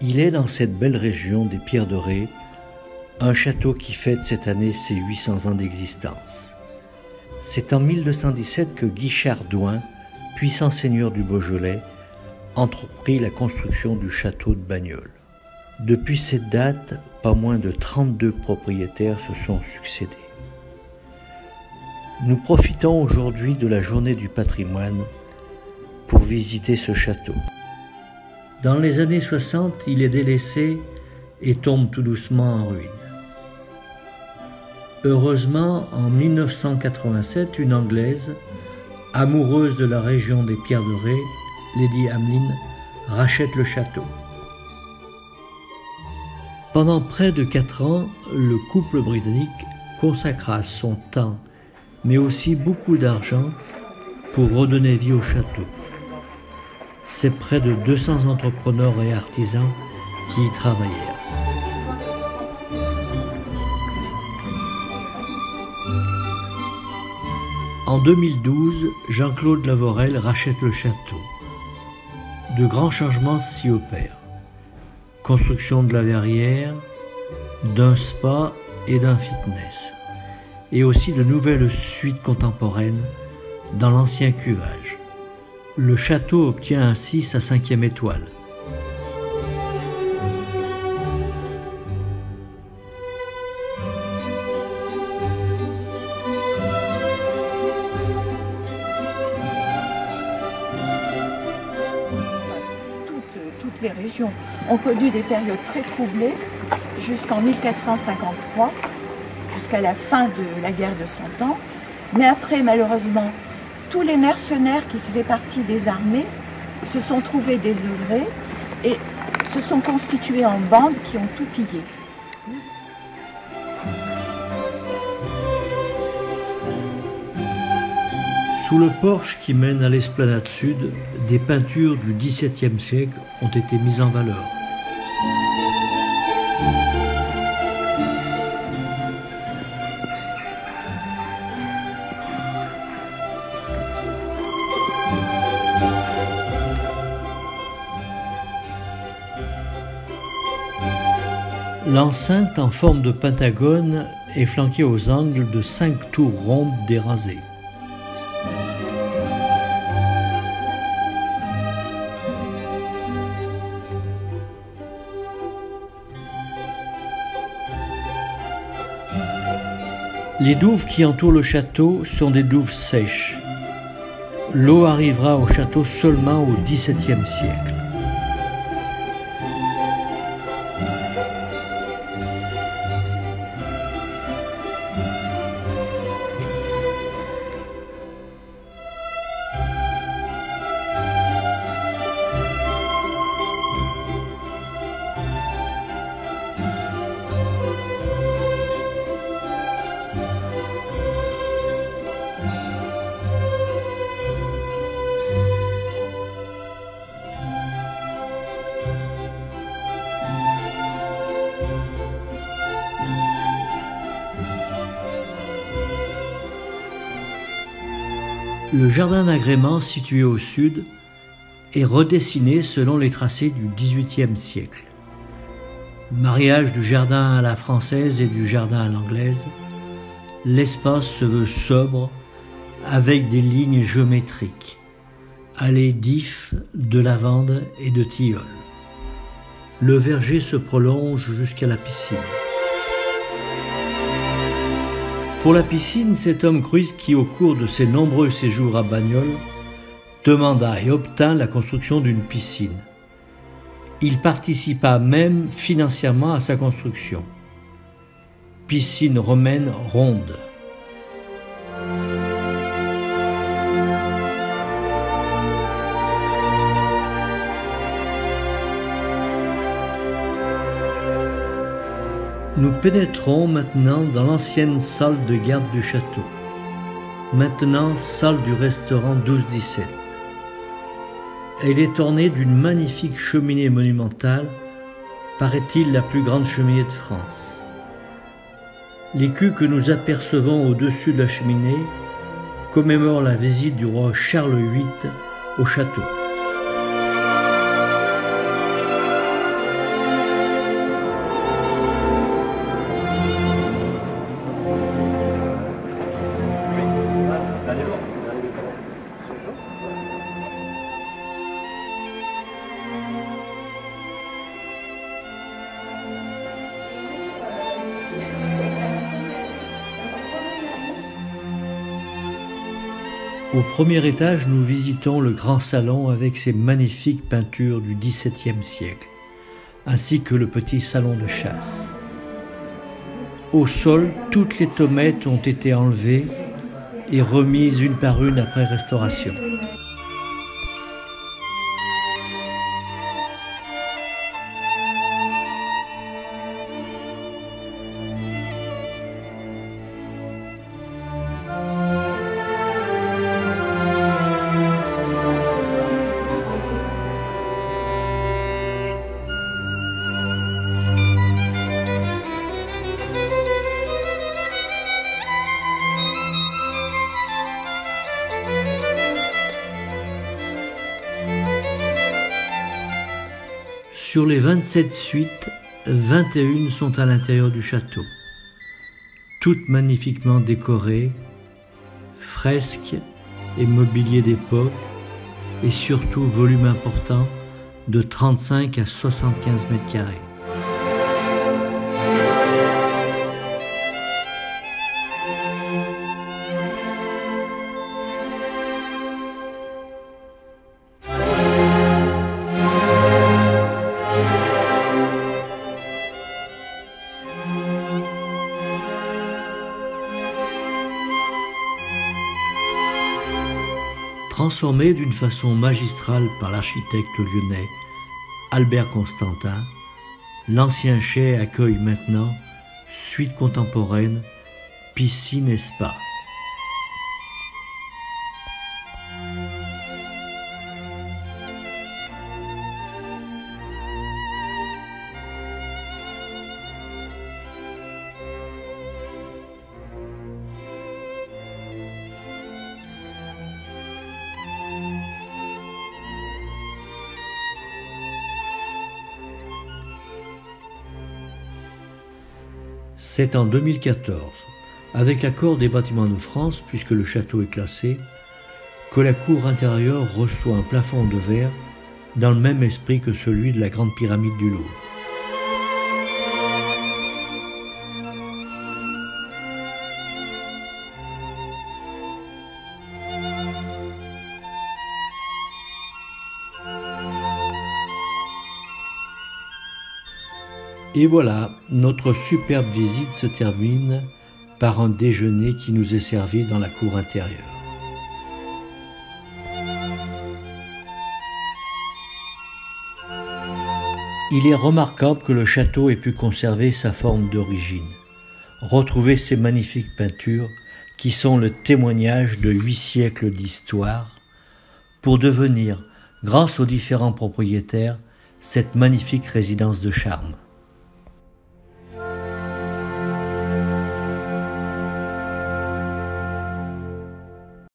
Il est dans cette belle région des Pierres de Ré, un château qui fête cette année ses 800 ans d'existence. C'est en 1217 que Guichard d'Oing, puissant seigneur du Beaujolais, entreprit la construction du château de Bagnols. Depuis cette date, pas moins de 32 propriétaires se sont succédés. Nous profitons aujourd'hui de la journée du patrimoine pour visiter ce château. Dans les années 60, il est délaissé et tombe tout doucement en ruine. Heureusement, en 1987, une Anglaise, amoureuse de la région des Pierres de Ré, Lady Hamlin, rachète le château. Pendant près de 4 ans, le couple britannique consacra son temps, mais aussi beaucoup d'argent pour redonner vie au château. C'est près de 200 entrepreneurs et artisans qui y travaillèrent. En 2012, Jean-Claude Lavorel rachète le château. De grands changements s'y opèrent. Construction de la verrière, d'un spa et d'un fitness, et aussi de nouvelles suites contemporaines dans l'ancien cuvage. Le château obtient ainsi sa 5e étoile. Toutes les régions ont connu des périodes très troublées jusqu'en 1453, jusqu'à la fin de la guerre de 100 ans. Mais après, malheureusement, tous les mercenaires qui faisaient partie des armées se sont trouvés désœuvrés et se sont constitués en bandes qui ont tout pillé. Sous le porche qui mène à l'esplanade sud, des peintures du XVIIe siècle ont été mises en valeur. L'enceinte en forme de pentagone est flanquée aux angles de 5 tours rondes dérasées. Les douves qui entourent le château sont des douves sèches. L'eau arrivera au château seulement au XVIIe siècle. Le jardin d'agrément situé au sud est redessiné selon les tracés du XVIIIe siècle. Mariage du jardin à la française et du jardin à l'anglaise, l'espace se veut sobre avec des lignes géométriques, allées d'ifs, de lavande et de tilleuls. Le verger se prolonge jusqu'à la piscine. Pour la piscine, c'est Tom Cruise qui, au cours de ses nombreux séjours à Bagnols, demanda et obtint la construction d'une piscine. Il participa même financièrement à sa construction. Piscine romaine ronde. Nous pénétrons maintenant dans l'ancienne salle de garde du château, maintenant salle du restaurant 12-17. Elle est ornée d'une magnifique cheminée monumentale, paraît-il la plus grande cheminée de France. L'écu que nous apercevons au-dessus de la cheminée commémore la visite du roi Charles VIII au château. Au premier étage, nous visitons le grand salon avec ses magnifiques peintures du XVIIe siècle, ainsi que le petit salon de chasse. Au sol, toutes les tomates ont été enlevées et remises une par une après restauration. Sur les 27 suites, 21 sont à l'intérieur du château, toutes magnifiquement décorées, fresques et mobilier d'époque, et surtout volume important de 35 à 75 mètres carrés. Transformé d'une façon magistrale par l'architecte lyonnais Albert Constantin, l'ancien chai accueille maintenant suite contemporaine, piscine et spa. C'est en 2014, avec l'accord des Bâtiments de France, puisque le château est classé, que la cour intérieure reçoit un plafond de verre dans le même esprit que celui de la Grande Pyramide du Louvre. Et voilà, notre superbe visite se termine par un déjeuner qui nous est servi dans la cour intérieure. Il est remarquable que le château ait pu conserver sa forme d'origine, retrouver ses magnifiques peintures qui sont le témoignage de 8 siècles d'histoire, pour devenir, grâce aux différents propriétaires, cette magnifique résidence de charme.